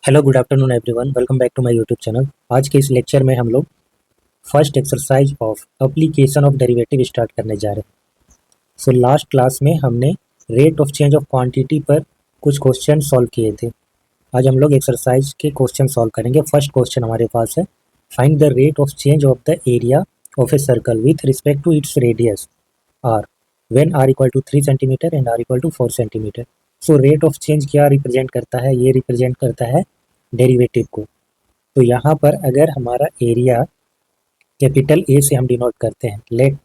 Hello good afternoon everyone, welcome back to my YouTube channel. आज के इस lecture में हम लोग first exercise of application of derivative start करने जा रहे हैं। सो लास्ट क्लास में हमने rate of change of quantity पर कुछ क्वेश्चन सॉल्व किए थे। आज हम लोग एक्सरसाइज के क्वेश्चन सॉल्व करेंगे। फर्स्ट क्वेश्चन हमारे पास है, find the rate of change of the area of a circle with respect to its radius r when r equal to 3 centimetre and r equal to 4 centimetre. So rate of change क्या represent करता है? ये represent करता है derivative को। तो यहाँ पर अगर हमारा एरिया कैपिटल ए से हम डिनोट करते हैं, let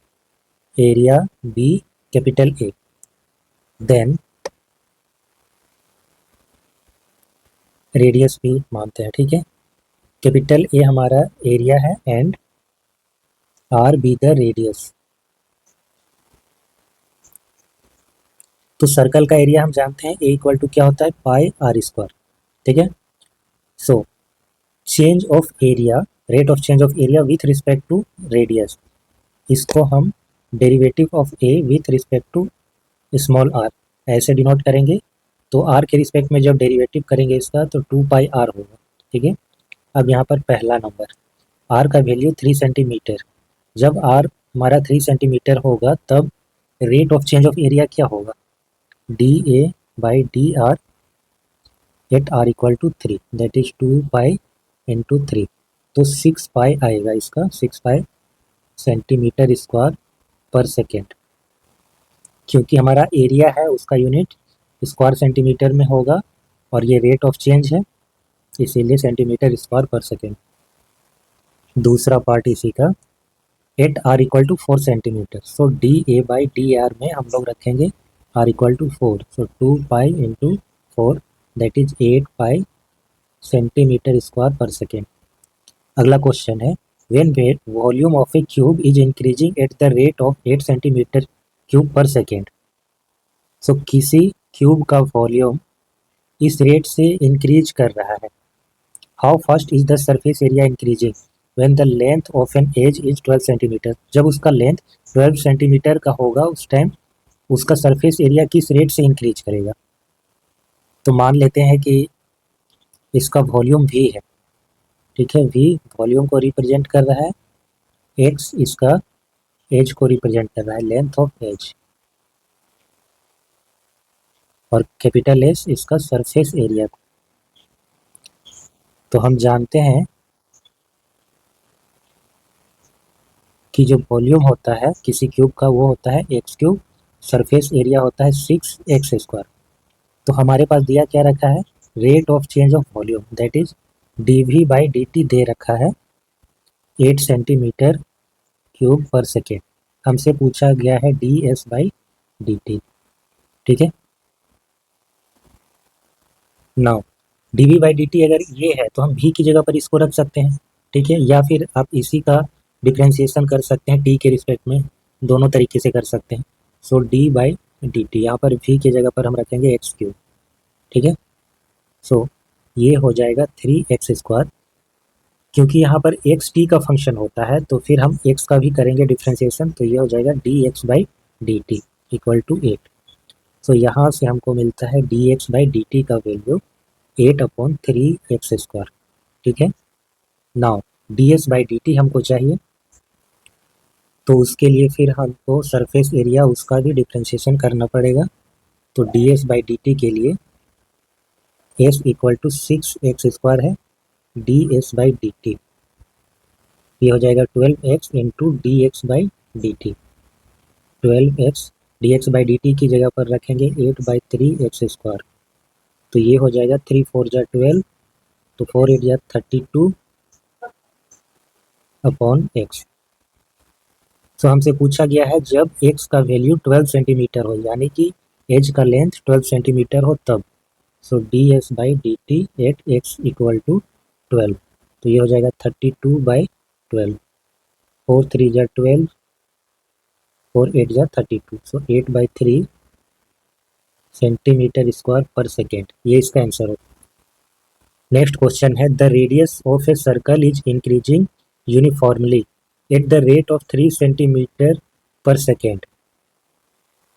area be capital A, then radius भी मानते हैं, ठीक है। कैपिटल ए हमारा एरिया है and R be the radius. तो सर्कल का एरिया हम जानते हैं ए इक्वल टू क्या होता है, पाई आर स्क्वायर, ठीक है। So change of area, rate of change of area with respect to radius, इसको हम derivative of A with respect to small r ऐसे डिनोट करेंगे। तो आर के रिस्पेक्ट में जब डेरिवेटिव करेंगे इसका तो 2 पाई आर होगा, ठीक है। अब यहाँ पर पहला नंबर, आर का वैल्यू 3 सेंटीमीटर। जब आर हमारा 3 सेंटीमीटर होगा तब rate of change of area क्या होगा, d A by D R at are equal to 3, that is 2 pi into 3। तो 6 पाई आएगा इसका, 6 पाई सेंटीमीटर स्क्वायर पर सेकेंड। क्योंकि हमारा एरिया है उसका यूनिट स्क्वायर सेंटीमीटर में होगा और ये रेट ऑफ चेंज है, इसीलिए सेंटीमीटर स्क्वायर पर सेकेंड। दूसरा पार्ट इसी का, at are equal to 4 centimetre. So d A by D r में हम लोग रखेंगे r equal to 4। So 2 pi into 4 that is 8 pi centimetre square पर सेकेंड। अगला क्वेश्चन है, when volume of a cube is increasing at the rate of 8 centimetre cube पर second. So किसी cube का वॉल्यूम इस रेट से increase कर रहा है। How fast is the surface area increasing when the length of an edge is 12 centimetre. जब उसका लेंथ 12 सेंटीमीटर का होगा उस टाइम उसका सरफेस एरिया किस रेट से इंक्रीज करेगा। तो मान लेते हैं कि इसका वॉल्यूम v है, ठीक है। v वॉल्यूम को रिप्रेजेंट कर रहा है, x इसका एज को रिप्रेजेंट कर रहा है, लेंथ ऑफ एज, और कैपिटल एस इसका सरफेस एरिया को। तो हम जानते हैं कि जो वॉल्यूम होता है किसी क्यूब का वो होता है एक्स क्यूब, सरफेस एरिया होता है 6x स्क्वायर। तो हमारे पास दिया क्या रखा है, rate of change of volume that is D we by D T दे रखा है 8 सेंटीमीटर क्यूब पर सेकेंड। हमसे पूछा गया है D S by D t, ठीक है। Now d we by D t अगर ये है तो हम भी की जगह पर इसको रख सकते हैं, ठीक है, या फिर आप इसी का डिफ्रेंशिएशन कर सकते हैं टी के रिस्पेक्ट में, दोनों तरीके से कर सकते हैं। सो डी बाई डी टी, यहाँ पर भी की जगह पर हम रखेंगे एक्स क्यूब, ठीक है। सो ये हो जाएगा 3x स्क्वायर। क्योंकि यहाँ पर एक्स टी का फंक्शन होता है तो फिर हम एक्स का भी करेंगे डिफ्रेंशिएशन, तो ये हो जाएगा d x by D T equal to 8। So यहाँ से हमको मिलता है d x by D T का वैल्यू 8/3x स्क्वायर, ठीक है। Now d S by D t हमको चाहिए, तो उसके लिए फिर हमको सरफेस एरिया उसका भी डिफ्रेंशिएशन करना पड़ेगा। तो D S by D T के लिए S equal to 6x square है, D S by D T ये हो जाएगा 12x into D x by D T. 12x D x by D T की जगह पर रखेंगे 8/3x स्क्वायर, तो ये हो जाएगा 3 4 जा 12, तो 4 8 जा 32 अपॉन एक्स। सो हमसे पूछा गया है जब x का वैल्यू 12 सेंटीमीटर हो, यानी कि एज का लेंथ 12 सेंटीमीटर हो तब। So D S by D T at x equal to 12, तो ये हो जाएगा 32/12, 4 3 जा 12, 4 8 जा 32, सो 8/3 सेंटीमीटर स्क्वायर पर सेकेंड, ये इसका आंसर हो। नेक्स्ट क्वेश्चन है, the radius of a circle is increasing uniformly eight the rate of 3 centimetre पर सेकेंड।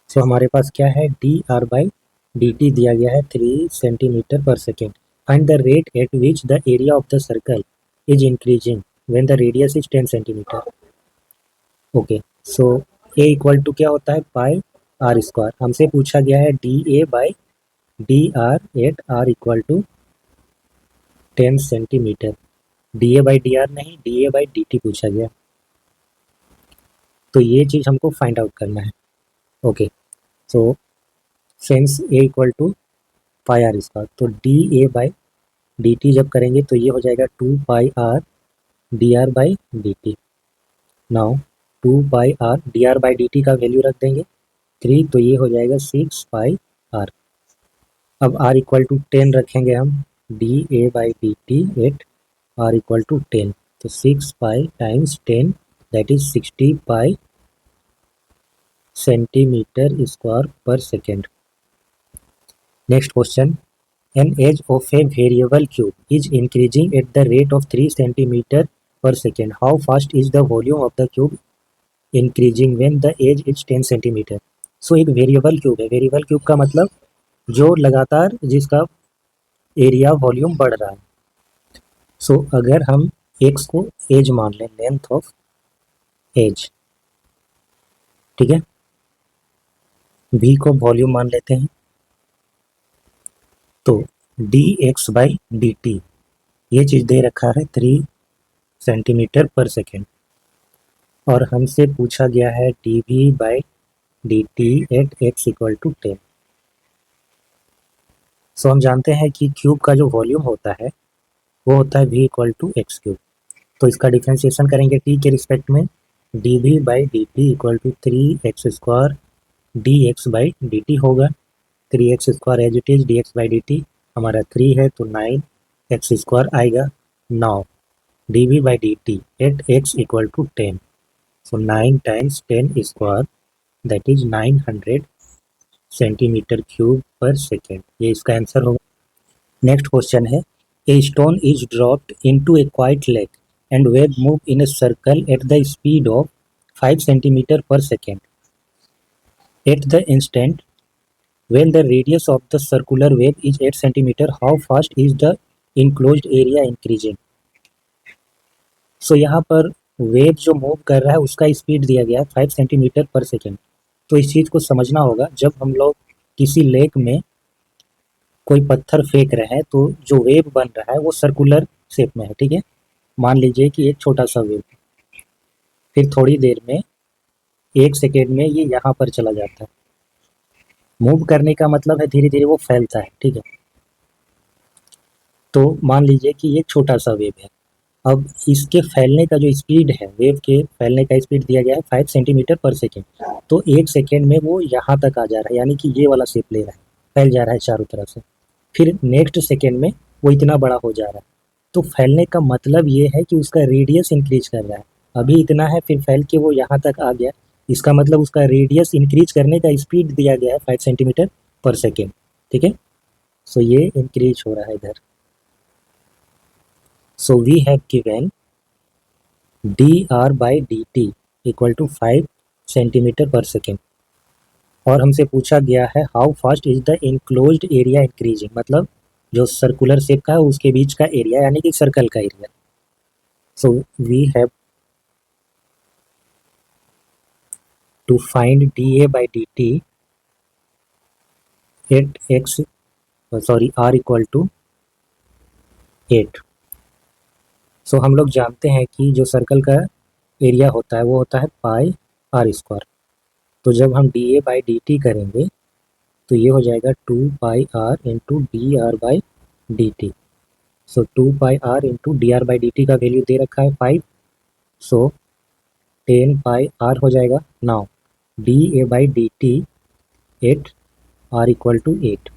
सो हमारे पास क्या है, D R by D t दिया गया है 3 सेंटीमीटर पर second. Find the rate at which the area of the circle is increasing when the radius is 10 centimetre. Okay, so A equal to क्या होता है, पाई आर स्क्वायर। हमसे पूछा गया है D A by D R at are equal to 10 centimetre. D A by D R नहीं, D A by D T पूछा गया, तो ये चीज़ हमको फाइंड आउट करना है। Okay, so since A equal to pi R square, तो D A by D T जब करेंगे तो ये हो जाएगा 2 pi R D are by D T. Now 2 pi R D are by D T का वैल्यू रख देंगे 3, तो ये हो जाएगा 6 पाई आर। अब आर इक्वल टू 10 रखेंगे हम, D A by D T at are equal to 10, तो 6 pi times 10 that is 60 pi centimetre square पर second. Next question, an edge of a variable cube is increasing at the rate of 3 centimeter per second. How fast is the volume of the cube increasing when the edge is 10 centimeter? So एक variable cube है। Variable cube का मतलब जो लगातार जिसका area volume बढ़ रहा है। सो अगर हम x को एज मान लें, लेंथ ऑफ एज, ठीक है, v को वॉल्यूम मान लेते हैं, तो D x by D T ये चीज़ दे रखा है 3 सेंटीमीटर पर सेकेंड, और हमसे पूछा गया है d we by D T at x equal to 10। So हम जानते हैं कि क्यूब का जो वॉल्यूम होता है वो होता है v equal to x cube. तो इसका डिफ्रेंशिएशन करेंगे t के रिस्पेक्ट में, d we by D T equal to 3x square d x by D t होगा। 3x square as it is, d x by D t हमारा 3 है तो 9x square आएगा। Now d we by D T at x equal to 10, so 9 times 10 square that is 900 centimetre cube पर second, ये इसका answer होगा। Next question है, a stone is dropped into a quiet lake and wave move in a circle at the speed of 5 centimetre पर second. At the instant when the radius of the circular wave is 8 centimeter, how fast is the enclosed area increasing? So यहाँ पर wave जो move कर रहा है उसका speed दिया गया है 5 सेंटीमीटर पर सेकेंड। तो इस चीज़ को समझना होगा, जब हम लोग किसी लेक में कोई पत्थर फेंक रहे हैं तो जो वेव बन रहा है वो सर्कुलर शेप में है, ठीक है। मान लीजिए कि एक छोटा सा वेव, फिर थोड़ी देर में 1 सेकेंड में ये यहाँ पर चला जाता है। मूव करने का मतलब है धीरे धीरे वो फैलता है, ठीक है। तो मान लीजिए कि ये छोटा सा वेव है, अब इसके फैलने का जो स्पीड है, वेव के फैलने का स्पीड दिया गया है 5 सेंटीमीटर पर सेकेंड। तो 1 सेकेंड में वो यहाँ तक आ जा रहा है, यानी कि ये वाला शेप ले रहा है, फैल जा रहा है चारों तरफ से। फिर नेक्स्ट सेकेंड में वो इतना बड़ा हो जा रहा है। तो फैलने का मतलब ये है कि उसका रेडियस इंक्रीज कर रहा है। अभी इतना है, फिर फैल के वो यहाँ तक आ गया, इसका मतलब उसका रेडियस इंक्रीज करने का स्पीड दिया गया है 5 सेंटीमीटर पर सेकेंड, ठीक है। सो ये इंक्रीज हो रहा है इधर। So we have given d are by D T equal to 5 centimetre पर सेकेंड, और हमसे पूछा गया है how fast is the enclosed area increasing, मतलब जो सर्कुलर शेप का है उसके बीच का एरिया, यानी कि सर्कल का area. So we have to find dA by dt at x r equal to 8। So हम लोग जानते हैं कि जो सर्कल का एरिया होता है वो होता है पाई आर स्क्वायर। तो जब हम D A by D T करेंगे तो ये हो जाएगा 2 pi R into D R by D T. So 2 pi R into D R by D T का वैल्यू दे रखा है 5, सो 10 पाई आर हो जाएगा। Now D A by D T at are equal to 8,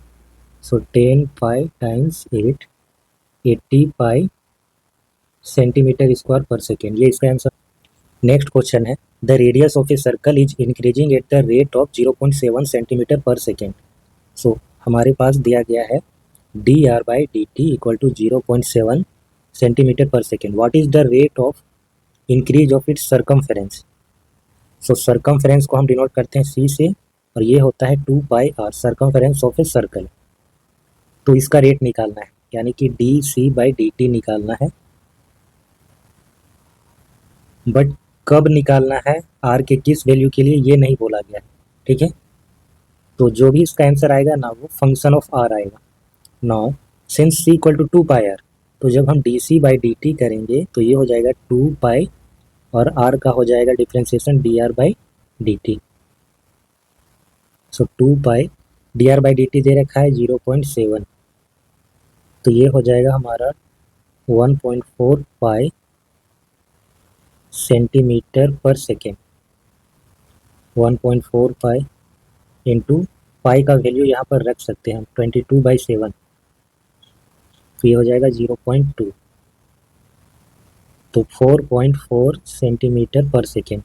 so 10 pi times 8 80 pi centimetre square पर second, ये इसका answer. Next question है, the radius of a circle is increasing at the rate of 0.7 centimetre पर second. So हमारे पास दिया गया है D R by D T equal to 0.7 centimetre पर second. What is the rate of increase of its circumference? So circumference को हम denote करते हैं सी से, और ये होता है 2 pi R circumference of a circle. तो इसका रेट निकालना है। यानी कि D C by D T निकालना है, बट कब निकालना है, आर के किस वैल्यू के लिए, ये नहीं बोला गया है। ठीक है, तो जो भी इसका आंसर आएगा ना वो फंक्शन ऑफ आर आएगा। Now since c equal to 2 pi r, तो जब हम d C by D T करेंगे तो ये हो जाएगा 2 पाई, और आर का हो जाएगा differentiation D are by D T. So 2 pi D are by D T दे रखा है 0.7, तो ये हो जाएगा हमारा 1.4 पाई सेंटीमीटर पर सेकेंड। 1.4 पाई इंटू पाई का वैल्यू यहाँ पर रख सकते हैं हम 22/7, तो ये हो जाएगा 0.2, तो 4.4 सेंटीमीटर पर सेकेंड।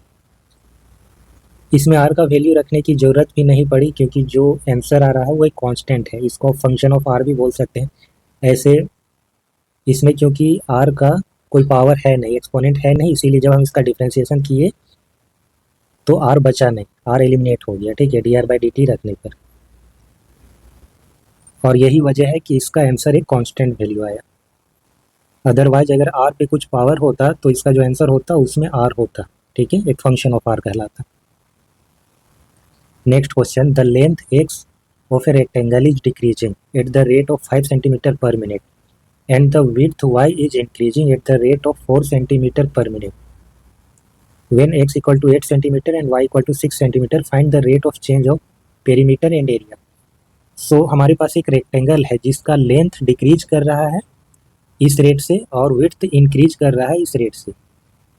इसमें आर का वैल्यू रखने की ज़रूरत भी नहीं पड़ी क्योंकि जो आंसर आ रहा है वो एक कांस्टेंट है, इसको फंक्शन ऑफ आर भी बोल सकते हैं। ऐसे इसमें क्योंकि आर का कोई पावर है नहीं, एक्सपोनेंट है नहीं, इसीलिए जब हम इसका डिफ्रेंशिएशन किए तो आर बचा नहीं, आर एलिमिनेट हो गया। ठीक है, D R by D T रखने पर, और यही वजह है कि इसका आंसर एक कांस्टेंट वैल्यू आया। अदरवाइज अगर आर पे कुछ पावर होता तो इसका जो आंसर होता उसमें आर होता। ठीक है, एक फंक्शन ऑफ आर कहलाता। Next question, the length x of a rectangle is decreasing eight the rate of 5 centimetre per minute and the width y is increasing at the rate of 4 centimeter per minute. When x equal to 8 centimeter and y equal to 6 centimeter, find the rate of change of perimeter and area. So हमारे पास एक rectangle है जिसका length decrease कर रहा है इस rate से और विड्थ इंक्रीज कर रहा है इस रेट से,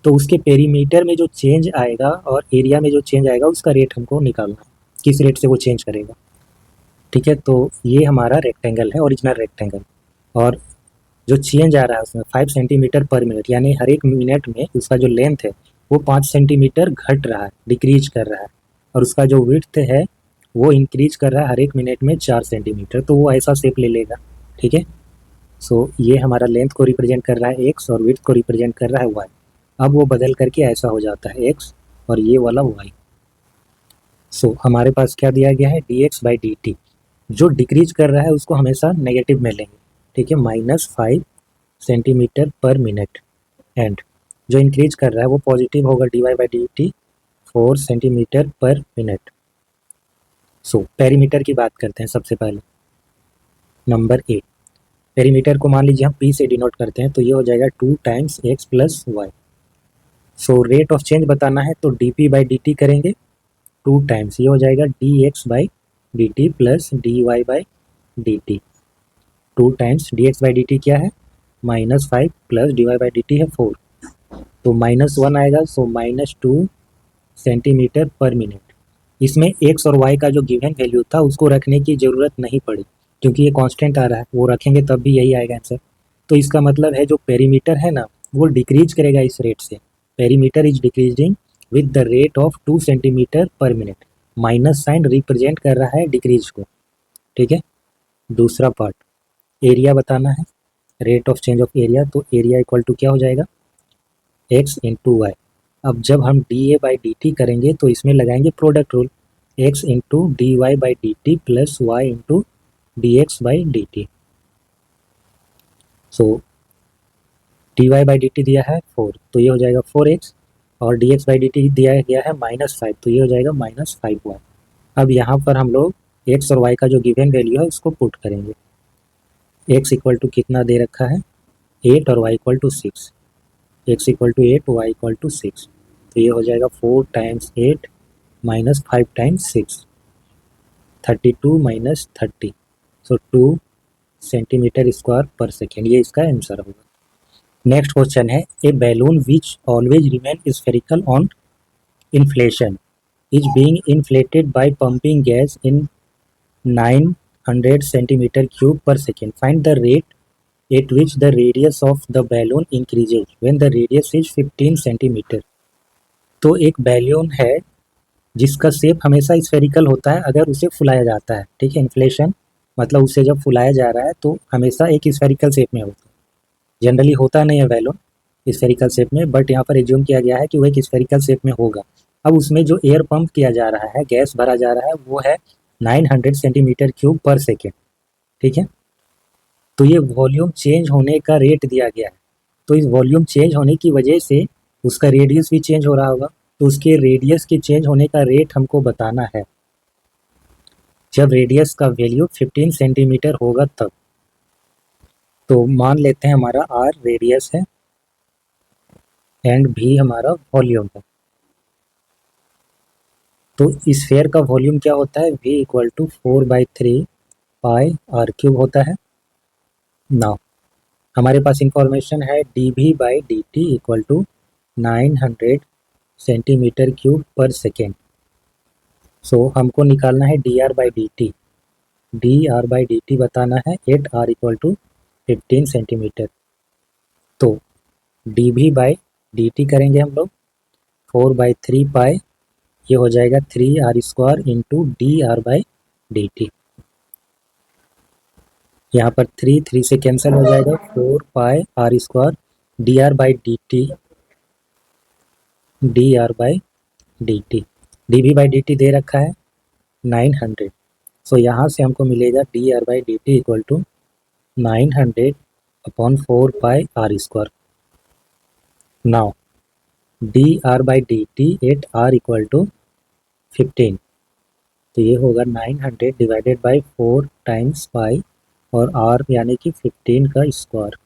तो उसके पेरीमीटर में जो चेंज आएगा और एरिया में जो चेंज आएगा उसका रेट हमको निकालना है, किस रेट से वो चेंज करेगा। ठीक है, तो ये हमारा रेक्टेंगल है, ओरिजिनल रेक्टेंगल, और जो चेंज आ रहा है उसमें 5 सेंटीमीटर पर मिनट, यानी हर एक मिनट में उसका जो लेंथ है वो 5 सेंटीमीटर घट रहा है, डिक्रीज कर रहा है, और उसका जो विड्थ है वो इंक्रीज कर रहा है हर एक मिनट में 4 सेंटीमीटर, तो वो ऐसा शेप ले लेगा। ठीक है, सो ये हमारा लेंथ को रिप्रेजेंट कर रहा है एक्स और विड्थ को रिप्रेजेंट कर रहा है वाई। अब वो बदल करके ऐसा हो जाता है एक्स और ये वाला वाई। सो हमारे पास क्या दिया गया है, d x by D T. जो डिक्रीज कर रहा है उसको हमेशा नेगेटिव में लेंगे। ठीक है, -5 सेंटीमीटर पर मिनट, एंड जो इंक्रीज कर रहा है वो पॉजिटिव होगा, d y by D t 4 centimetre per minute. So perimeter की बात करते हैं सबसे पहले। नंबर 8, पेरीमीटर को मान लीजिए हम पी से डिनोट करते हैं, तो ये हो जाएगा 2 times x plus y. So rate of change बताना है तो d p by D T करेंगे 2 टाइम्स, ये हो जाएगा d x by D t plus d y by D t. 2 times d x by D t क्या है, -5 plus d y by D t है 4, तो -1 आएगा, सो -2 सेंटीमीटर पर मिनट। इसमें एक्स और वाई का जो गिवन वैल्यू था उसको रखने की ज़रूरत नहीं पड़ी क्योंकि ये कांस्टेंट आ रहा है, वो रखेंगे तब भी यही आएगा आंसर। तो इसका मतलब है जो पेरीमीटर है ना वो डिक्रीज करेगा इस रेट से, perimeter is decreasing with the rate of 2 centimetre per minute. Minus sign represent कर रहा है डिक्रीज को। ठीक है, दूसरा पार्ट, एरिया बताना है, rate of change of area, तो एरिया इक्वल टू क्या हो जाएगा, एक्स इंटू वाई। अब जब हम D A by D T करेंगे तो इसमें लगाएंगे product rule, x into d y by D t plus y into D x by D T. So d y by D t दिया है 4, तो ये हो जाएगा 4x, और d x by D t दिया गया है -5, तो ये हो जाएगा -5y। अब यहाँ पर हम लोग एक्स और वाई का जो गिवन वैल्यू है उसको पुट करेंगे। एक्स इक्वल टू कितना दे रखा है 8 और Y equal to 6, X equal to 8 Y equal to 6, तो ये हो जाएगा 4 times 8 minus 5 times 6, 32 minus 30, so 2 centimetre square पर सेकेंड, ये इसका आंसर होगा। नेक्स्ट क्वेश्चन है, a balloon which always remain spherical on inflation is being inflated by pumping gas in 900 centimetre cube पर second, find the rate at which the radius of the balloon increases when the radius is 15 centimetre. तो एक balloon है जिसका shape हमेशा spherical होता है अगर उसे फुलाया जाता है। ठीक है, इन्फ्लेशन मतलब उसे जब फुलाया जा रहा है तो हमेशा एक स्फेरिकल शेप में होता है, जनरली होता नहीं है बैलून स्फेरिकल शेप में, बट यहाँ पर एज्यूम किया गया है कि वो एक स्फेरिकल शेप में होगा। अब उसमें जो एयर पंप किया जा रहा है, गैस भरा जा रहा है, वो है 900 सेंटीमीटर क्यूब पर सेकेंड। ठीक है, तो ये वॉल्यूम चेंज होने का रेट दिया गया है। तो इस वॉल्यूम चेंज होने की वजह से उसका रेडियस भी चेंज हो रहा होगा, तो उसके रेडियस के चेंज होने का रेट हमको बताना है। जब रेडियस का वैल्यू 15 सेंटीमीटर होगा तब। तो मान लेते हैं हमारा आर रेडियस है एंड भी हमारा वॉल्यूम है। तो इस स्फीयर का वॉल्यूम क्या होता है, v equal to 4/3 pi r cube होता है। नाउ हमारे पास इंफॉर्मेशन है d we by D T equal to 900 centimetre cube पर सेकेंड। सो हमको निकालना है D R by D t. D are by D t बताना है at are equal to 15 centimetre. तो d we by D T करेंगे हम लोग 4/3 पाई, ये हो जाएगा 3r² into D R by D t. यहाँ पर 3 से कैंसिल हो जाएगा, 4πr² d are by D t, d are by D t. D we by D T दे रखा है 900। सो यहाँ से हमको मिलेगा d are by D T equal to 900/4πr²। Now d are by D T at are equal to 15, तो ये होगा 900 डिवाइडेड बाई 4 टाइम्स पाई और r यानी कि 15 का स्क्वायर।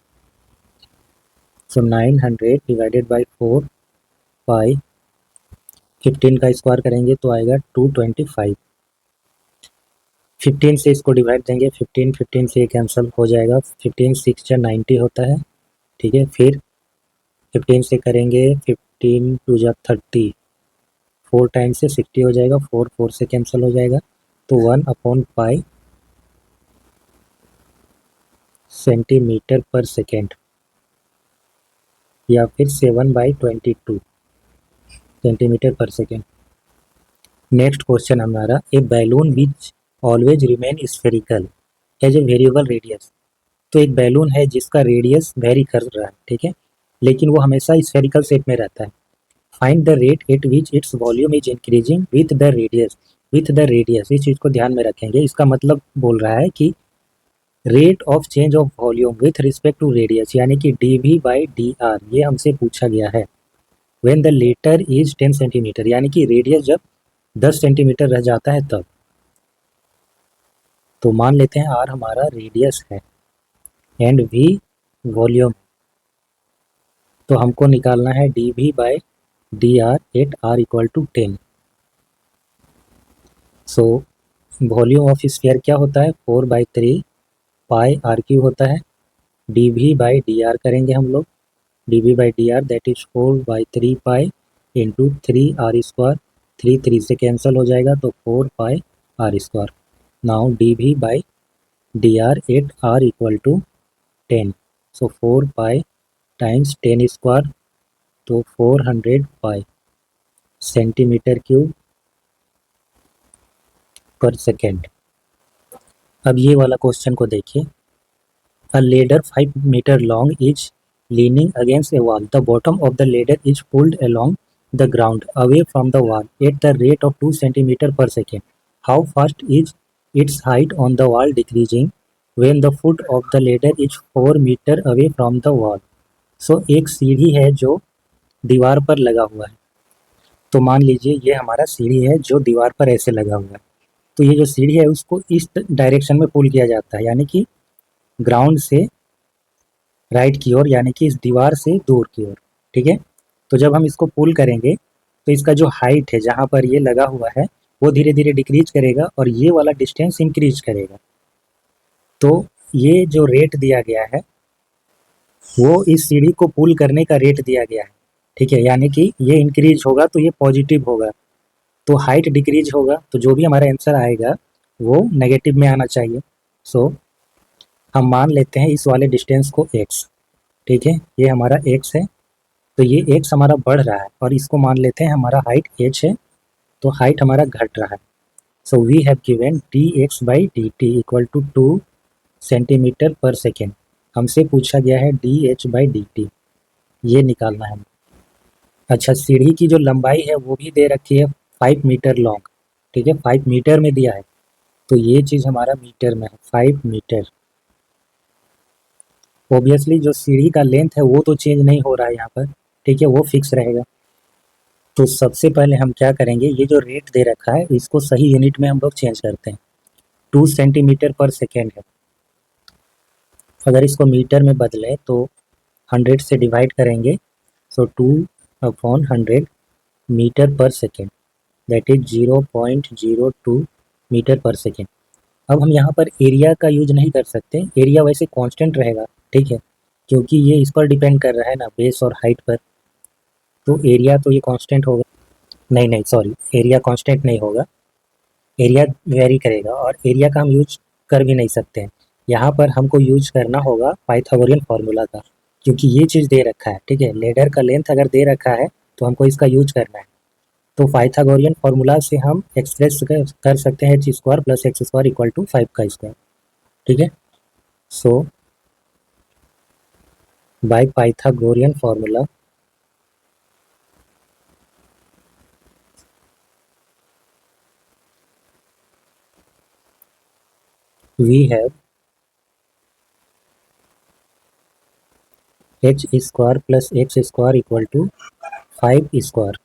सो 900 डिवाइडेड बाई 4 पाई, 15 का स्क्वायर करेंगे तो आएगा 225। 15 से इसको डिवाइड देंगे, 15 से ये कैंसिल हो जाएगा, 15 6 या 90 होता है, ठीक है। फिर 15 से करेंगे 15 टू जा 30, 4 टाइम से 60 हो जाएगा, 4 से कैंसिल हो जाएगा, तो 1/पाई सेंटीमीटर पर सेकेंड या फिर 7/22 सेंटीमीटर पर सेकेंड। नेक्स्ट क्वेश्चन हमारा, a balloon which always remain spherical as a variable radius. तो एक बैलून है जिसका रेडियस वेरी कर रहा है, ठीक है, लेकिन वो हमेशा स्फेरिकल शेप में रहता है। Find the rate at which its volume is increasing with the radius. With the radius, इस चीज़ को ध्यान में रखेंगे। इसका मतलब बोल रहा है कि rate of change of volume with respect to radius, यानी कि d we by D r, ये हमसे पूछा गया है। When the latter is 10 centimetre, यानी कि रेडियस जब 10 सेंटीमीटर रह जाता है तब। तो मान लेते हैं आर हमारा रेडियस है एंड वी वॉल्यूम, तो हमको निकालना है d we by D R at are equal to 10। So volume of sphere क्या होता है, 4/3 पाई आर क्यू होता है। D we by D r करेंगे हम लोग, d we by D r that is 4/3 pi into 3r², 3 से cancel हो जाएगा, तो 4πr²। Now d we by D R at are equal to 10। So 4 pi times 10², तो 400 पाई सेंटीमीटर क्यूब पर second. अब ये वाला क्वेश्चन को देखिए। A ladder 5 meter long is leaning against a wall. The bottom of the ladder is pulled along the ground away from the wall at the rate of 2 centimeter per second. How fast is its height on the wall decreasing when the foot of the ladder is 4 meter away from the wall? So एक सीढ़ी है जो दीवार पर लगा हुआ है। तो मान लीजिए ये हमारा सीढ़ी है जो दीवार पर ऐसे लगा हुआ है। तो ये जो सीढ़ी है उसको इस डायरेक्शन में पुल किया जाता है, यानी कि ग्राउंड से राइट की ओर, यानी कि इस दीवार से दूर की ओर, ठीक है। तो जब हम इसको पुल करेंगे तो इसका जो हाइट है जहाँ पर ये लगा हुआ है वो धीरे धीरे डिक्रीज करेगा और ये वाला डिस्टेंस इंक्रीज करेगा। तो ये जो रेट दिया गया है वो इस सीढ़ी को पुल करने का रेट दिया गया है, ठीक है, यानी कि ये इंक्रीज होगा तो ये पॉजिटिव होगा, तो हाइट डिक्रीज होगा, तो जो भी हमारा आंसर आएगा वो नेगेटिव में आना चाहिए। सो हम मान लेते हैं इस वाले डिस्टेंस को x, ठीक है, ये हमारा x है, तो ये x हमारा बढ़ रहा है और इसको मान लेते हैं हमारा हाइट h है, तो हाइट हमारा घट रहा है। So we have given dx by dt equal to 2 centimetre पर सेकेंड। हमसे पूछा गया है dh बाई dt, ये निकालना है। अच्छा, सीढ़ी की जो लंबाई है वो भी दे रखी है 5 मीटर लॉन्ग, ठीक है, 5 मीटर में दिया है, तो ये चीज़ हमारा मीटर में है, 5 मीटर। ऑब्वियसली जो सीढ़ी का लेंथ है वो तो चेंज नहीं हो रहा है यहाँ पर, ठीक है, वो फिक्स रहेगा। तो सबसे पहले हम क्या करेंगे, ये जो रेट दे रखा है इसको सही यूनिट में हम लोग चेंज करते हैं। 2 सेंटीमीटर पर सेकेंड है, अगर इसको मीटर में बदलें तो 100 से डिवाइड करेंगे, सो 2/100 मीटर पर सेकेंड, दैट इज 0.02 मीटर पर सेकेंड। अब हम यहाँ पर एरिया का यूज नहीं कर सकते, एरिया वैसे कांस्टेंट रहेगा, ठीक है, क्योंकि ये इस पर डिपेंड कर रहा है ना, बेस और हाइट पर, तो एरिया तो ये कांस्टेंट होगा। नहीं नहीं सॉरी, एरिया कांस्टेंट नहीं होगा, एरिया वेरी करेगा, और एरिया का हम यूज कर भी नहीं सकते हैं। यहाँ पर हमको यूज करना होगा पाइथागोरियन फार्मूला का, क्योंकि ये चीज़ दे रखा है, ठीक है, लेडर का लेंथ अगर दे रखा है तो हमको इसका यूज करना है। तो पाइथागोरियन फार्मूला से हम एक्सप्रेस कर सकते हैं h² + x² = 5 का स्क्वायर, ठीक है। So by Pythagorean formula we have h² + x² = 5 square,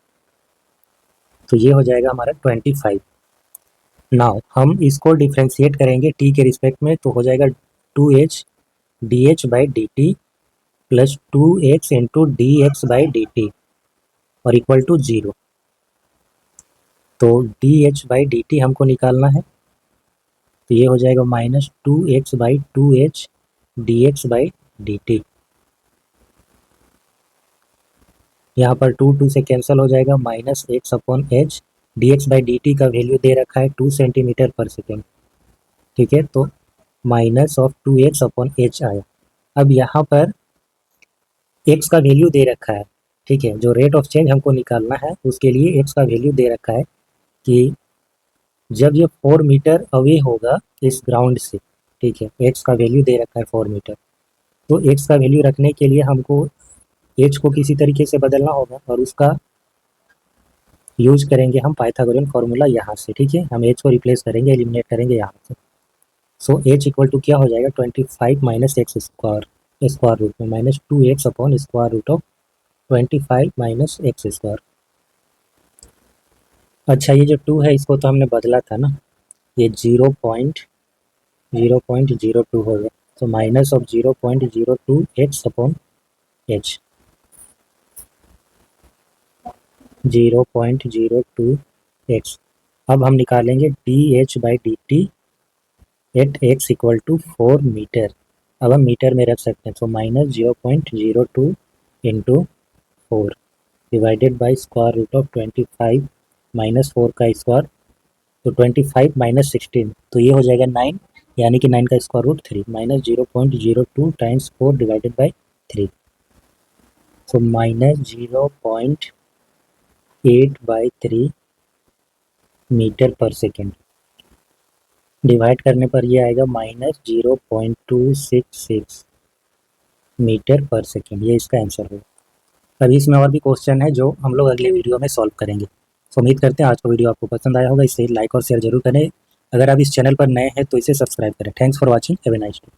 तो ये हो जाएगा हमारा 25। नाउ हम इसको डिफ्रेंशिएट करेंगे t के रिस्पेक्ट में, तो हो जाएगा 2h dh/dt + 2x × dx/dt और इक्वल टू 0। तो dh/dt हमको निकालना है, तो ये हो जाएगा -2x/2h dx/dt। यहाँ पर 2 से कैंसिल हो जाएगा, -x/h, dx/dt का वैल्यू दे रखा है 2 सेंटीमीटर पर सेकेंड, ठीक है, तो -2x/h आया। अब यहाँ पर x का वैल्यू दे रखा है, ठीक है, जो रेट ऑफ चेंज हमको निकालना है उसके लिए x का वैल्यू दे रखा है कि जब ये 4 मीटर अवे होगा इस ग्राउंड से, ठीक है, x का वैल्यू दे रखा है 4 मीटर, तो x का वैल्यू रखने के लिए हमको h को किसी तरीके से बदलना होगा, और उसका यूज करेंगे हम पाइथागोरियन फार्मूला यहाँ से, ठीक है, हम h को रिप्लेस करेंगे, एलिमिनेट करेंगे यहाँ से। सो h इक्वल टू क्या हो जाएगा, 25 - x² स्क्वायर रूट में -2x/√25 - x²। अच्छा, ये जो 2 है इसको तो हमने बदला था ना, ये 0.02 हो गया, तो -0.02x/h 0.02x। अब हम निकालेंगे dh/dt एट x = 4 मीटर। अब हम मीटर में रख सकते हैं, तो -0.02 × 4 डिवाइडेड बाई √25 - 4 का स्क्वायर, तो 25 - 16, तो ये हो जाएगा 9, यानी कि 9 का स्क्वायर रूट 3, -0.02 × 4 डिवाइडेड बाई 3, तो -0.8/3 मीटर पर सेकेंड। डिवाइड करने पर ये आएगा -0.266 मीटर पर सेकेंड, ये इसका आंसर होगा। अभी इसमें और भी क्वेश्चन है जो हम लोग अगले वीडियो में सॉल्व करेंगे। तो उम्मीद करते हैं आज का वीडियो आपको पसंद आया होगा, इसे लाइक और शेयर जरूर करें। अगर आप इस चैनल पर नए हैं तो इसे सब्सक्राइब करें। Thanks for watching, have a nice day.